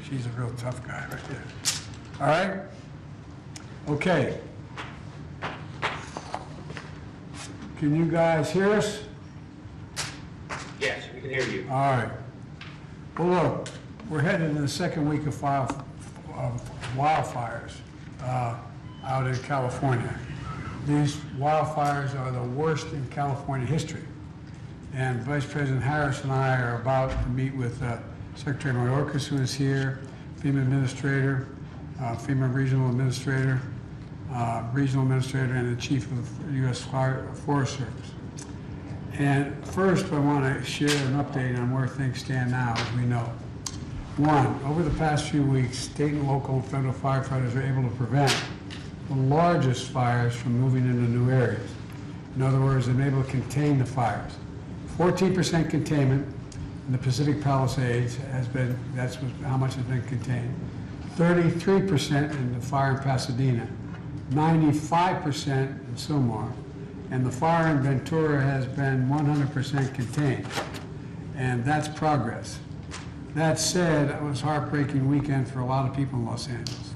She's a real tough guy right there. All right? Okay. Can you guys hear us? Yes, we can hear you. All right. Well, look, we're headed into the second week of wildfires out in California. These wildfires are the worst in California history. And Vice President Harris and I are about to meet with Secretary Mayorkas, who is here, FEMA Administrator, FEMA Regional Administrator, and the Chief of the U.S. Forest Service. And first, I want to share an update on where things stand now, as we know. One, over the past few weeks, state and local and federal firefighters are able to prevent the largest fires from moving into new areas. In other words, they're able to contain the fires. 14% containment in the Pacific Palisades has been, that's how much has been contained. 33% in the fire in Pasadena, 95% in Sylmar, and the fire in Ventura has been 100% contained. And that's progress. That said, it was a heartbreaking weekend for a lot of people in Los Angeles.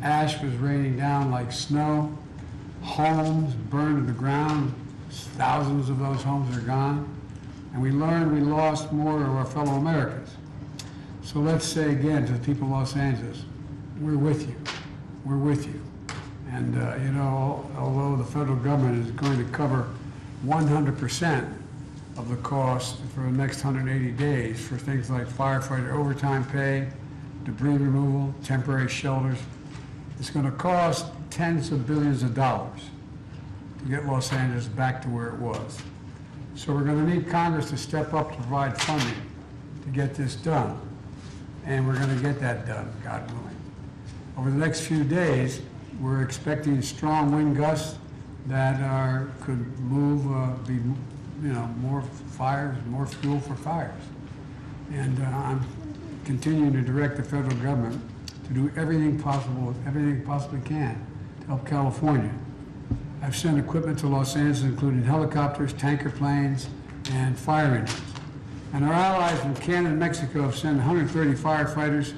Ash was raining down like snow. Homes burned to the ground. Thousands of those homes are gone. And we learned we lost more of our fellow Americans. So let's say again to the people of Los Angeles, we're with you. We're with you. And you know, although the federal government is going to cover 100% of the cost for the next 180 days for things like firefighter overtime pay, debris removal, temporary shelters, it's going to cost tens of billions of dollars to get Los Angeles back to where it was. So we're going to need Congress to step up to provide funding to get this done. And we're going to get that done, God willing. Over the next few days, we're expecting strong wind gusts that could move, more fires, more fuel for fires. And I'm continuing to direct the federal government to do everything possible, everything it possibly can to help California. I've sent equipment to Los Angeles, including helicopters, tanker planes, and fire engines. And our allies from Canada and Mexico have sent 130 firefighters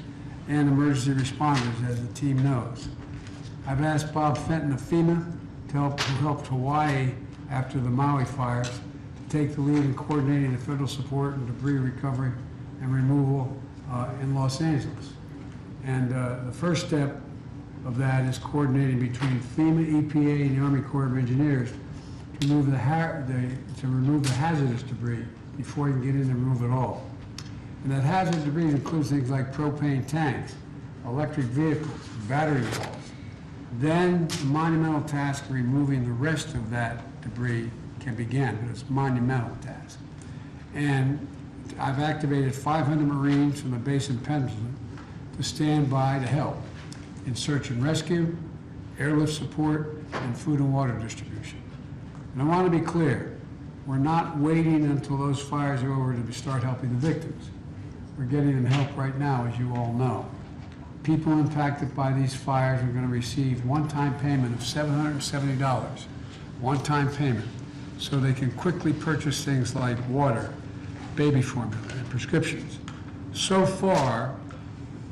and emergency responders, as the team knows. I've asked Bob Fenton of FEMA who helped Hawaii after the Maui fires, to take the lead in coordinating the federal support and debris recovery and removal in Los Angeles. And the first step of that is coordinating between FEMA, EPA, and the Army Corps of Engineers to remove the hazardous debris before you can get in and remove it all. And that hazardous debris includes things like propane tanks, electric vehicles, battery walls. Then the monumental task of removing the rest of that debris can begin, but it's a monumental task. And I've activated 500 Marines from the base in Pendleton to stand by to help in search and rescue, airlift support, and food and water distribution. And I want to be clear, we're not waiting until those fires are over to start helping the victims. We're getting them help right now, as you all know. People impacted by these fires are going to receive one-time payment of $770, one-time payment, so they can quickly purchase things like water, baby formula, and prescriptions. So far,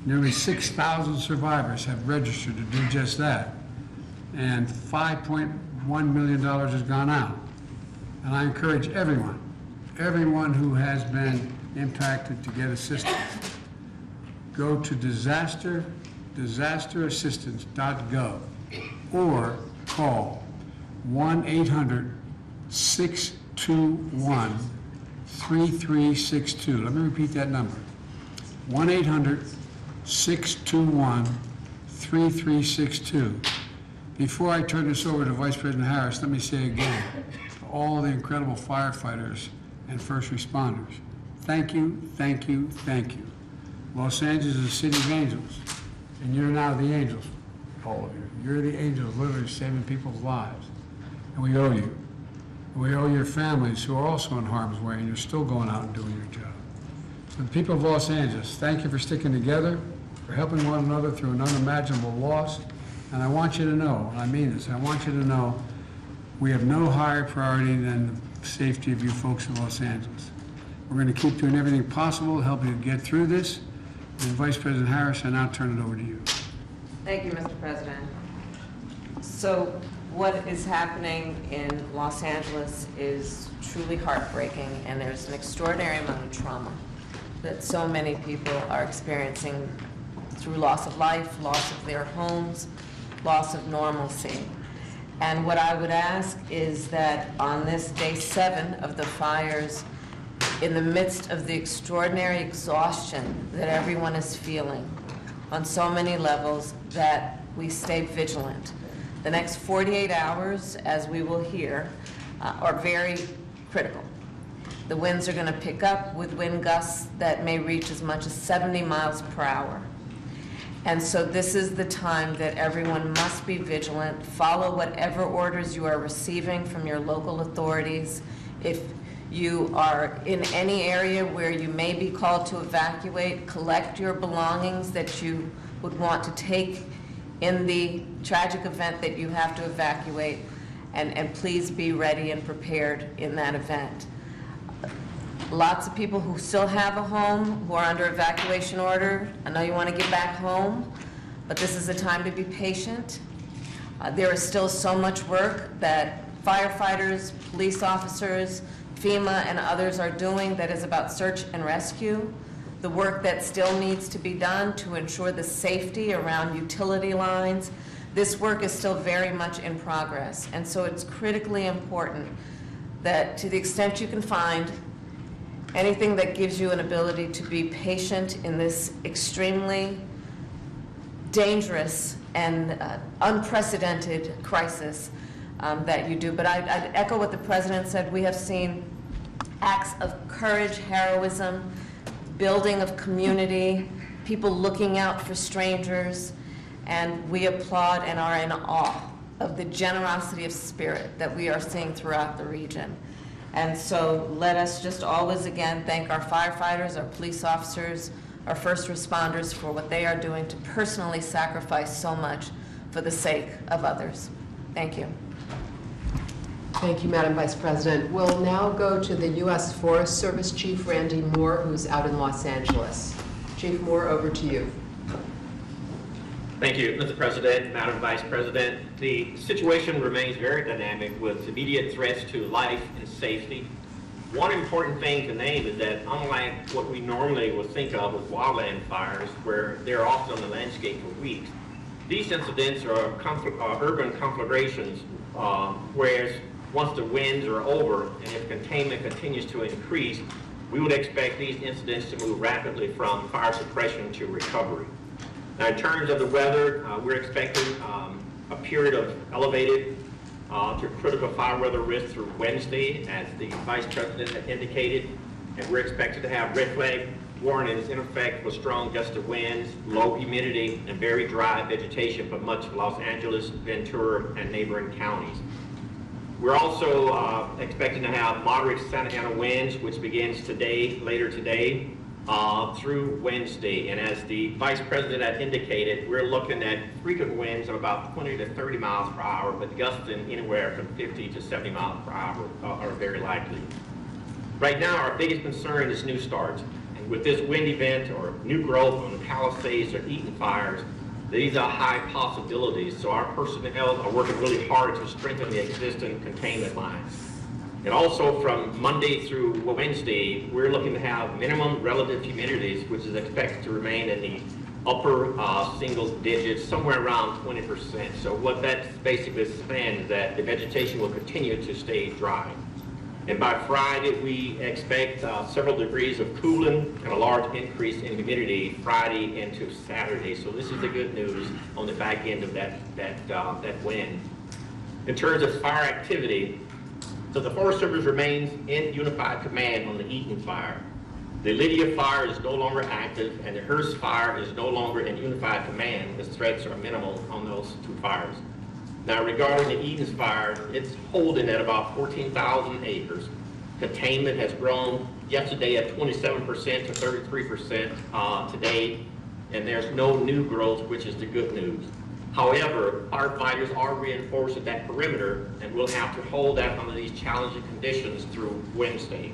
nearly 6,000 survivors have registered to do just that, and $5.1 million has gone out. And I encourage everyone who has been impacted to get assistance. Go to disasterassistance.gov or call 1-800-621-3362. Let me repeat that number. 1-800-621-3362. Before I turn this over to Vice President Harris, let me say again to all the incredible firefighters and first responders, thank you, thank you, thank you. Los Angeles is a city of angels, and you're now the angels, all of you. You're the angels literally saving people's lives, and we owe you. And we owe your families who are also in harm's way, and you're still going out and doing your job. So the people of Los Angeles, thank you for sticking together, for helping one another through an unimaginable loss, and I want you to know, and I mean this, I want you to know we have no higher priority than the safety of you folks in Los Angeles. We're going to keep doing everything possible to help you get through this. And Vice President Harris, I now turn it over to you. Thank you, Mr. President. So what is happening in Los Angeles is truly heartbreaking, and there's an extraordinary amount of trauma that so many people are experiencing through loss of life, loss of their homes, loss of normalcy. And what I would ask is that on this day 7 of the fires, in the midst of the extraordinary exhaustion that everyone is feeling on so many levels, that we stay vigilant. The next 48 hours, as we will hear, are very critical. The winds are going to pick up with wind gusts that may reach as much as 70 miles per hour. And so this is the time that everyone must be vigilant, follow whatever orders you are receiving from your local authorities. If you are in any area where you may be called to evacuate, collect your belongings that you would want to take in the tragic event that you have to evacuate, and please be ready and prepared in that event. Lots of people who still have a home, who are under evacuation order, I know you want to get back home, but this is a time to be patient. There is still so much work that firefighters, police officers, FEMA, and others are doing that is about search and rescue. The work that still needs to be done to ensure the safety around utility lines. This work is still very much in progress, and so it's critically important that, to the extent you can find, anything that gives you an ability to be patient in this extremely dangerous and unprecedented crisis, that you do. But I'd echo what the President said. We have seen acts of courage, heroism, building of community, people looking out for strangers, and we applaud and are in awe of the generosity of spirit that we are seeing throughout the region. And so let us just always again thank our firefighters, our police officers, our first responders for what they are doing to personally sacrifice so much for the sake of others. Thank you. Thank you, Madam Vice President. We'll now go to the U.S. Forest Service Chief Randy Moore, who's out in Los Angeles. Chief Moore, over to you. Thank you, Mr. President, Madam Vice President. The situation remains very dynamic with immediate threats to life and safety. One important thing to name is that unlike what we normally would think of with wildland fires, where they're often on the landscape for weeks, these incidents are urban conflagrations, whereas once the winds are over and if containment continues to increase, we would expect these incidents to move rapidly from fire suppression to recovery. Now, in terms of the weather, we're expecting a period of elevated to critical fire weather risk through Wednesday, as the Vice President had indicated, and we're expected to have red flag warnings in effect with strong gusty winds, low humidity, and very dry vegetation for much of Los Angeles, Ventura, and neighboring counties. We're also expecting to have moderate Santa Ana winds, which begins today, later today, through Wednesday. And as the Vice President had indicated, we're looking at frequent winds of about 20 to 30 miles per hour, but gusting anywhere from 50 to 70 miles per hour are very likely. Right now, our biggest concern is new starts. And with this wind event or new growth on the Palisades or Eaton fires, these are high possibilities. So our personnel are working really hard to strengthen the existing containment lines. And also from Monday through Wednesday, we're looking to have minimum relative humidities, which is expected to remain in the upper single digits, somewhere around 20%. So what that's basically saying is that the vegetation will continue to stay dry. And by Friday, we expect several degrees of cooling and a large increase in humidity Friday into Saturday. So this is the good news on the back end of that wind. In terms of fire activity, so the Forest Service remains in unified command on the Eaton fire. The Lydia fire is no longer active, and the Hearst fire is no longer in unified command, as threats are minimal on those two fires. Now, regarding the Eaton's fire, it's holding at about 14,000 acres. Containment has grown yesterday at 27% to 33% today, and there's no new growth, which is the good news. However, firefighters are reinforcing that perimeter, and we'll have to hold that under these challenging conditions through Wednesday.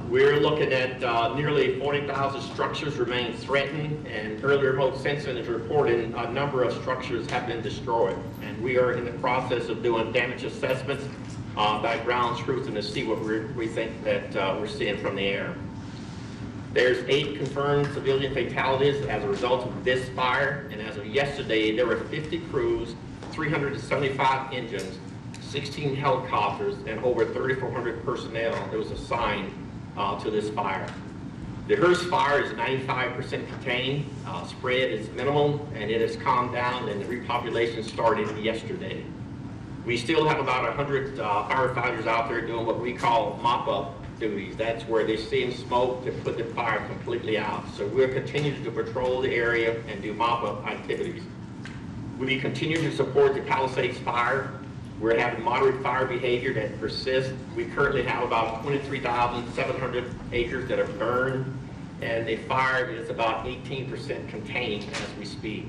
We're looking at nearly 40,000 structures remain threatened, and earlier remote sensing is reporting a number of structures have been destroyed. And we are in the process of doing damage assessments by ground truthing to see what we think that we're seeing from the air. There's 8 confirmed civilian fatalities as a result of this fire, and as of yesterday, there were 50 crews, 375 engines, 16 helicopters, and over 3,400 personnel that was assigned to this fire. The Hearst fire is 95% contained, spread is minimal, and it has calmed down, and the repopulation started yesterday. We still have about 100 firefighters out there doing what we call mop-up duties. That's where they see smoke to put the fire completely out. So we'll continue to patrol the area and do mop-up activities. We continue to support the Palisades fire. We're having moderate fire behavior that persists. We currently have about 23,700 acres that are burned, and the fire is about 18% contained as we speak.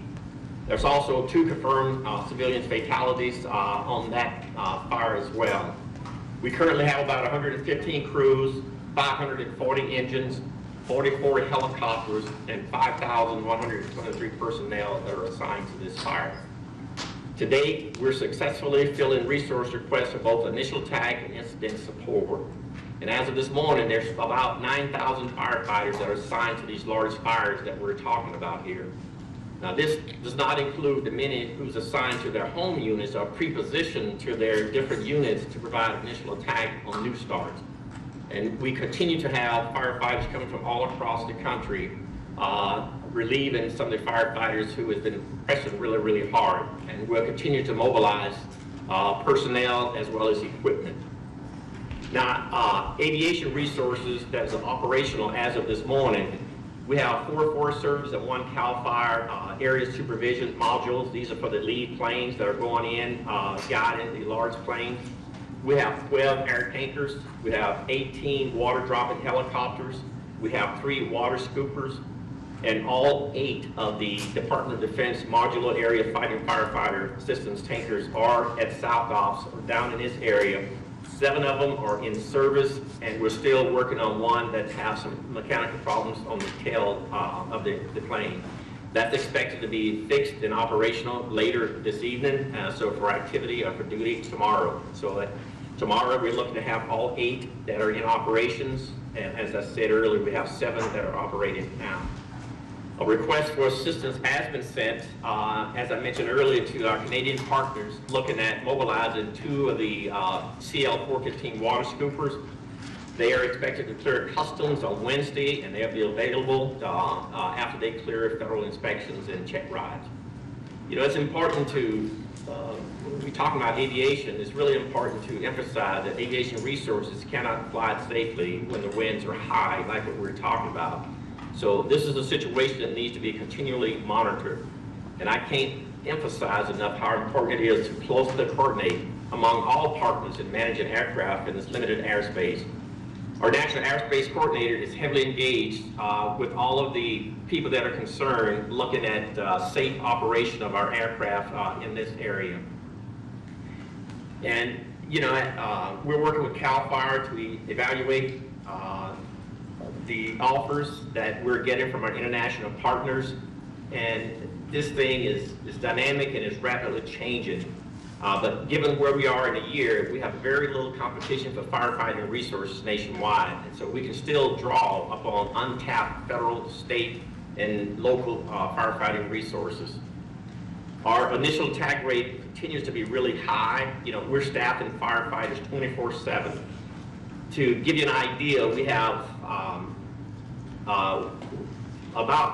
There's also 2 confirmed civilian fatalities on that fire as well. We currently have about 115 crews, 540 engines, 44 helicopters, and 5,123 personnel that are assigned to this fire. To date, we're successfully filling resource requests for both initial attack and incident support. And as of this morning, there's about 9,000 firefighters that are assigned to these large fires that we're talking about here. Now, this does not include the many who's assigned to their home units or pre-positioned to their different units to provide initial attack on new starts. And we continue to have firefighters coming from all across the country, relieving some of the firefighters who have been pressing really, really hard. And we'll continue to mobilize personnel as well as equipment. Now, aviation resources that is operational as of this morning, we have 4 Forest Service and 1 CAL FIRE area supervision modules. These are for the lead planes that are going in, guiding the large planes. We have 12 air tankers. We have 18 water dropping helicopters. We have 3 water scoopers. And all 8 of the Department of Defense modular area fighting firefighter assistance tankers are at South Ops or down in this area. 7 of them are in service, and we're still working on 1 that has some mechanical problems on the tail of the plane. That's expected to be fixed and operational later this evening, so for activity or for duty tomorrow. So tomorrow we're looking to have all 8 that are in operations, and as I said earlier, we have 7 that are operating now. A request for assistance has been sent, as I mentioned earlier, to our Canadian partners, looking at mobilizing 2 of the CL-415 water scoopers. They are expected to clear customs on Wednesday, and they'll be available after they clear federal inspections and check rides. You know, it's important to, when we talk about aviation, it's really important to emphasize that aviation resources cannot fly safely when the winds are high, like what we're talking about. So this is a situation that needs to be continually monitored. And I can't emphasize enough how important it is to closely coordinate among all partners in managing aircraft in this limited airspace. Our National Airspace Coordinator is heavily engaged with all of the people that are concerned, looking at safe operation of our aircraft in this area. And, you know, we're working with CAL FIRE to evaluate the offers that we're getting from our international partners, and this thing is dynamic and is rapidly changing. But given where we are in a year, we have very little competition for firefighting resources nationwide, and so we can still draw upon untapped federal, state, and local firefighting resources. Our initial attack rate continues to be really high. You know, we're staffing firefighters 24/7. To give you an idea, we have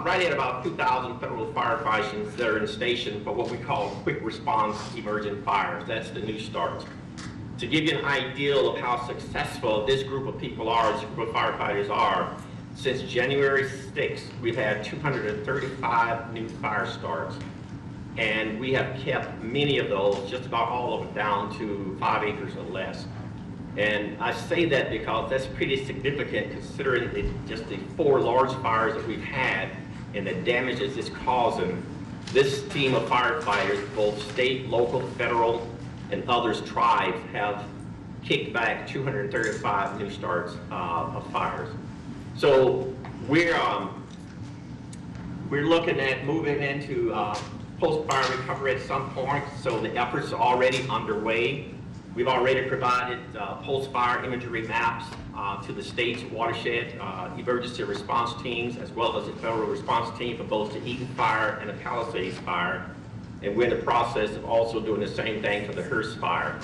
right at about 2,000 federal firefighters that are in station for what we call quick response emergent fires. That's the new starts. To give you an idea of how successful this group of people are, this group of firefighters are, since January 6th, we've had 235 new fire starts. And we have kept many of those, just about all of them, down to 5 acres or less. And I say that because that's pretty significant considering just the 4 large fires that we've had and the damages it's causing. This team of firefighters, both state, local, federal, and others tribes, have kicked back 235 new starts of fires. So we're looking at moving into post-fire recovery at some point, so the efforts are already underway. We've already provided post-fire imagery maps to the state's watershed emergency response teams, as well as the federal response team for both the Eaton fire and the Palisades fire. And we're in the process of also doing the same thing for the Hearst fire.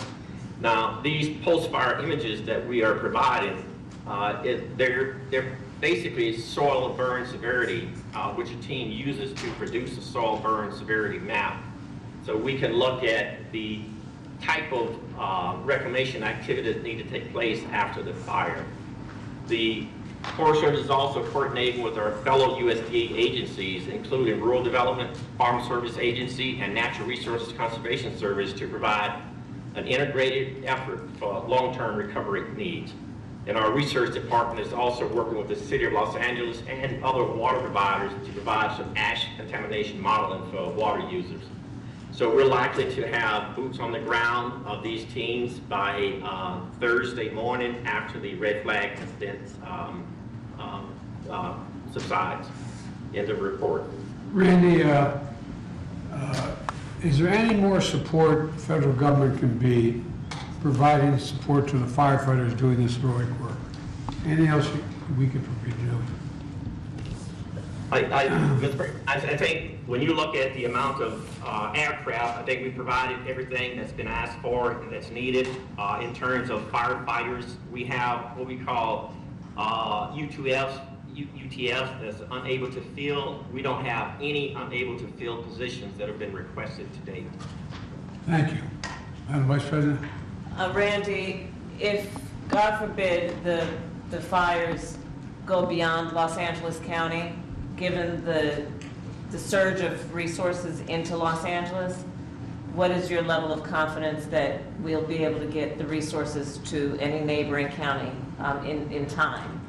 Now, these post-fire images that we are providing, they're basically soil burn severity, which a team uses to produce a soil burn severity map. So we can look at the type of reclamation activity that need to take place after the fire. The Forest Service is also coordinating with our fellow USDA agencies, including Rural Development, Farm Service Agency, and Natural Resources Conservation Service, to provide an integrated effort for long-term recovery needs. And our research department is also working with the City of Los Angeles and other water providers to provide some ash contamination modeling for water users. So we're likely to have boots on the ground of these teams by Thursday morning after the red flag incident subsides. End of report. Randy, is there any more support the federal government can be providing support to the firefighters doing this heroic work? Anything else we could do? I think when you look at the amount of aircraft, I think we provided everything that's been asked for and that's needed. In terms of firefighters, we have what we call UTFs that's unable to fill. We don't have any unable to fill positions that have been requested to date. Thank you. Madam Vice President? Randy, if, God forbid, the fires go beyond Los Angeles County, given the surge of resources into Los Angeles, what is your level of confidence that we'll be able to get the resources to any neighboring county in time?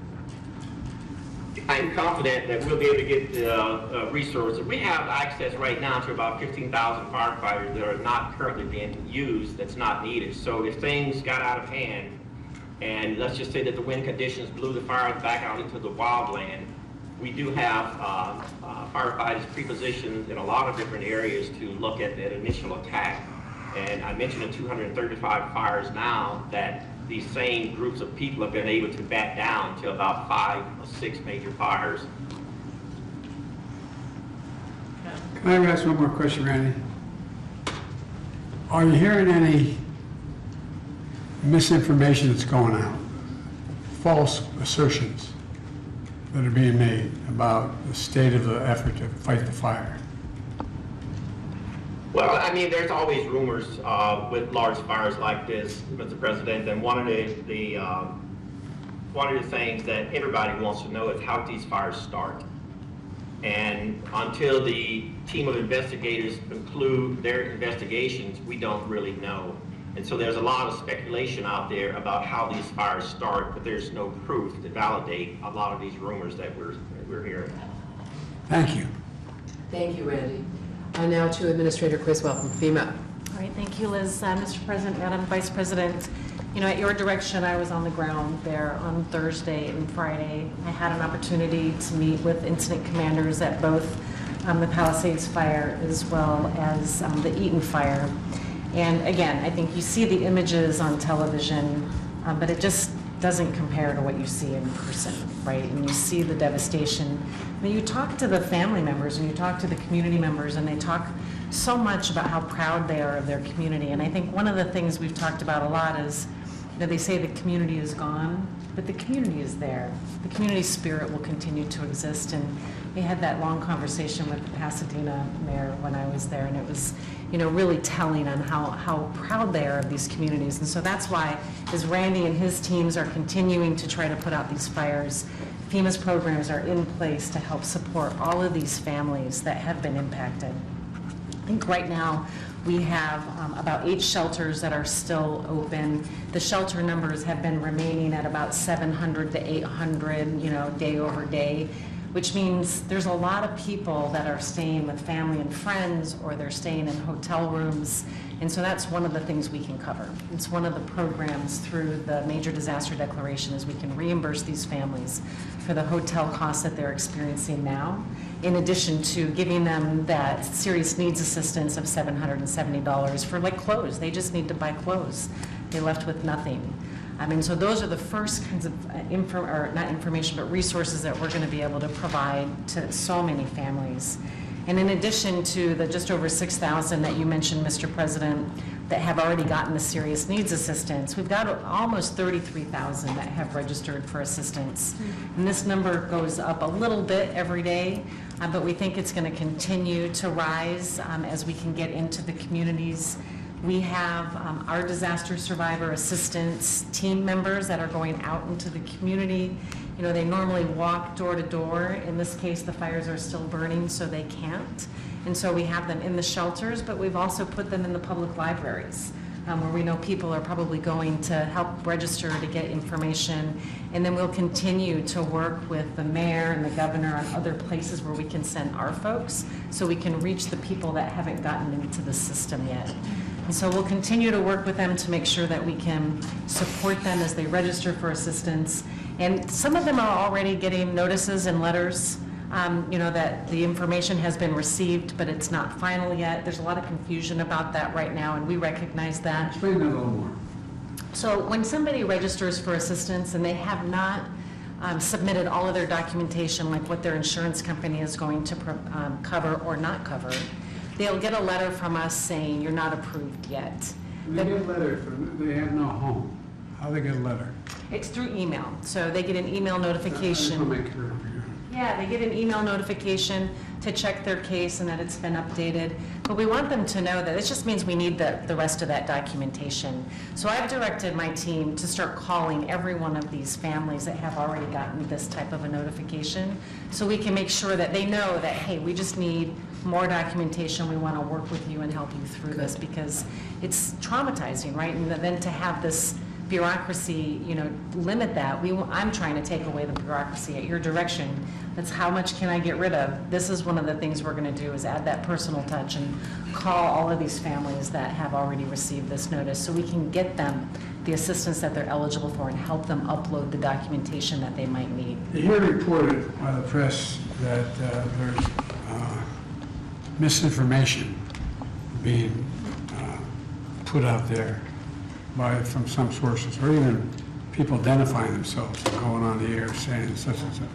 I'm confident that we'll be able to get the resources. We have access right now to about 15,000 firefighters that are not currently being used, that's not needed. So if things got out of hand, and let's just say that the wind conditions blew the fires back out into the wildland, we do have firefighters pre-positioned in a lot of different areas to look at that initial attack. And I mentioned the 235 fires now that these same groups of people have been able to back down to about 5 or 6 major fires. Can I ask one more question, Randy? Are you hearing any misinformation that's going out? False assertions that are being made about the state of the effort to fight the fire? Well, I mean, there's always rumors with large fires like this, Mr. President, and one of the things that everybody wants to know is how these fires start. And until the team of investigators conclude their investigations, we don't really know. And so there's a lot of speculation out there about how these fires start, but there's no proof to validate a lot of these rumors that we're hearing. Thank you. Thank you, Randy. Now to Administrator Criswell from FEMA. All right, thank you, Liz. Mr. President, Madam Vice President, you know, at your direction, I was on the ground there on Thursday and Friday. I had an opportunity to meet with incident commanders at both the Palisades fire as well as the Eaton fire. And again, I think you see the images on television, but it just doesn't compare to what you see in person, right? And you see the devastation. When you talk to the family members and you talk to the community members, and they talk so much about how proud they are of their community. And I think one of the things we've talked about a lot is that they say the community is gone, but the community is there. The community spirit will continue to exist. And we had that long conversation with the Pasadena mayor when I was there, and it was, you know, really telling on how proud they are of these communities. And so that's why, as Randy and his teams are continuing to try to put out these fires, FEMA's programs are in place to help support all of these families that have been impacted. I think right now we have about 8 shelters that are still open. The shelter numbers have been remaining at about 700 to 800, you know, day over day. which means there's a lot of people that are staying with family and friends, or they're staying in hotel rooms. And so that's one of the things we can cover. It's one of the programs through the Major Disaster Declaration is we can reimburse these families for the hotel costs that they're experiencing now, in addition to giving them that serious needs assistance of $770 for like clothes. They just need to buy clothes. They left with nothing. And so those are the first kinds of not information, but resources that we're going to be able to provide to so many families. And in addition to the just over 6,000 that you mentioned, Mr. President, that have already gotten the serious needs assistance, we've got almost 33,000 that have registered for assistance. And this number goes up a little bit every day, but we think it's going to continue to rise as we can get into the communities. We have our disaster survivor assistance team members that are going out into the community. You know, they normally walk door to door. In this case, the fires are still burning, so they can't. And so we have them in the shelters, but we've also put them in the public libraries, where we know people are probably going to help register to get information. And then we'll continue to work with the mayor and the governor on other places where we can send our folks, so we can reach the people that haven't gotten into the system yet. And so we'll continue to work with them to make sure that we can support them as they register for assistance. And some of them are already getting notices and letters, you know, that the information has been received, but it's not final yet. There's a lot of confusion about that right now, and we recognize that. Explain that a little more. So when somebody registers for assistance and they have not submitted all of their documentation, like what their insurance company is going to cover or not cover, they'll get a letter from us saying you're not approved yet. They get a letter from, they have no home. How they get a letter? It's through email. So they get an email I just notification. want to make clear. Yeah, they get an email notification to check their case and that it's been updated. But we want them to know that it just means we need the rest of that documentation. So I've directed my team to start calling every one of these families that have already gotten this type of a notification, so we can make sure that they know that, hey, we just need more documentation. We want to work with you and help you through this, because it's traumatizing, right? And then to have this bureaucracy, you know, limit that. I'm trying to take away the bureaucracy at your direction. That's how much can I get rid of? This is one of the things we're going to do, is add that personal touch and call all of these families that have already received this notice, so we can get them the assistance that they're eligible for and help them upload the documentation that they might need. You hear reported by the press that there's misinformation being put out there from some sources, or even people identifying themselves and going on the air saying such and such.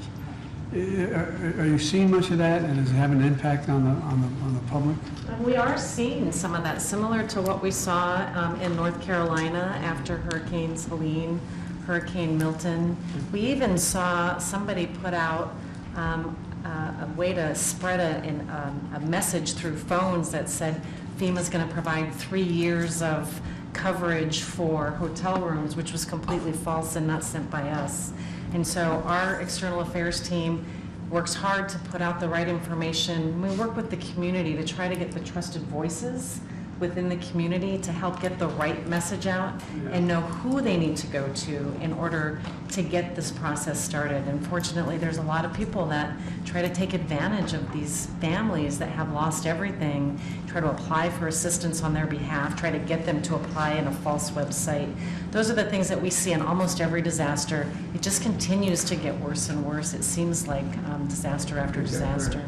Are you seeing much of that, and does it have an impact on the public? We are seeing some of that, similar to what we saw in North Carolina after Hurricanes Helene, Hurricane Milton. We even saw somebody put out a way to spread a message through phones that said FEMA's going to provide 3 years of coverage for hotel rooms, which was completely false and not sent by us. And so our external affairs team works hard to put out the right information. We work with the community to try to get the trusted voices within the community to help get the right message out and know who they need to go to in order to get this process started. Unfortunately, there's a lot of people that try to take advantage of these families that have lost everything, try to apply for assistance on their behalf, try to get them to apply in a false website. Those are the things that we see in almost every disaster. It just continues to get worse and worse. It seems like disaster after disaster.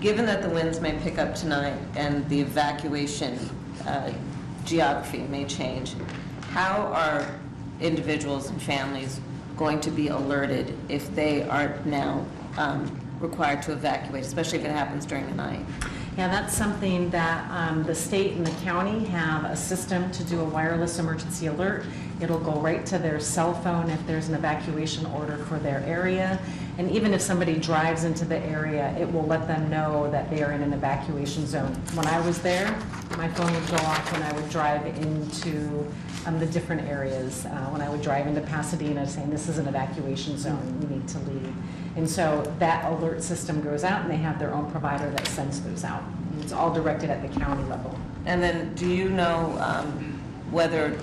Given that the winds may pick up tonight and the evacuation geography may change, how are individuals and families going to be alerted if they are now required to evacuate, especially if it happens during the night? Yeah, that's something that the state and the county have a system to do a wireless emergency alert. It'll go right to their cell phone if there's an evacuation order for their area. And even if somebody drives into the area, it will let them know that they are in an evacuation zone. When I was there, my phone would go off when I would drive into the different areas. When I would drive into Pasadena saying this is an evacuation zone, we need to leave. And so that alert system goes out, and they have their own provider that sends those out. It's all directed at the county level. And then do you know whether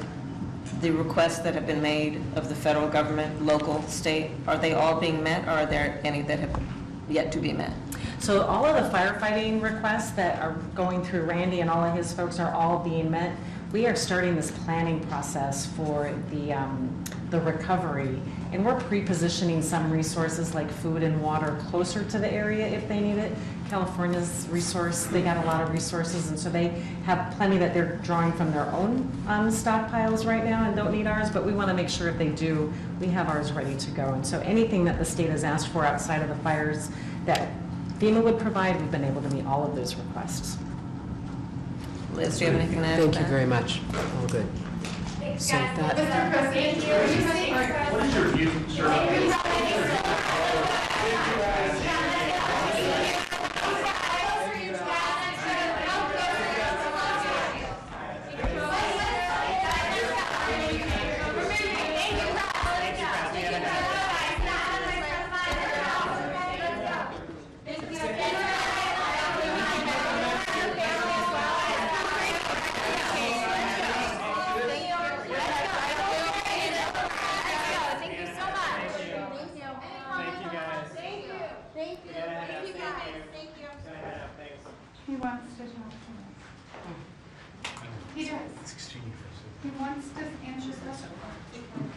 the requests that have been made of the federal government, local, state, are they all being met, or are there any that have yet to be met? So all of the firefighting requests that are going through Randy and all of his folks are all being met. We are starting this planning process for the recovery, and we're pre-positioning some resources like food and water closer to the area if they need it. California's resource, they got a lot of resources, and so they have plenty that they're drawing from their own stockpiles right now and don't need ours, but we want to make sure if they do, we have ours ready to go. And so anything that the state has asked for outside of the fires that FEMA would provide, we've been able to meet all of those requests. Liz, do you have anything to add to that? Thank you very much. All good. So that, What is your view, sir? He wants to talk to us. He does. He wants to answer questions.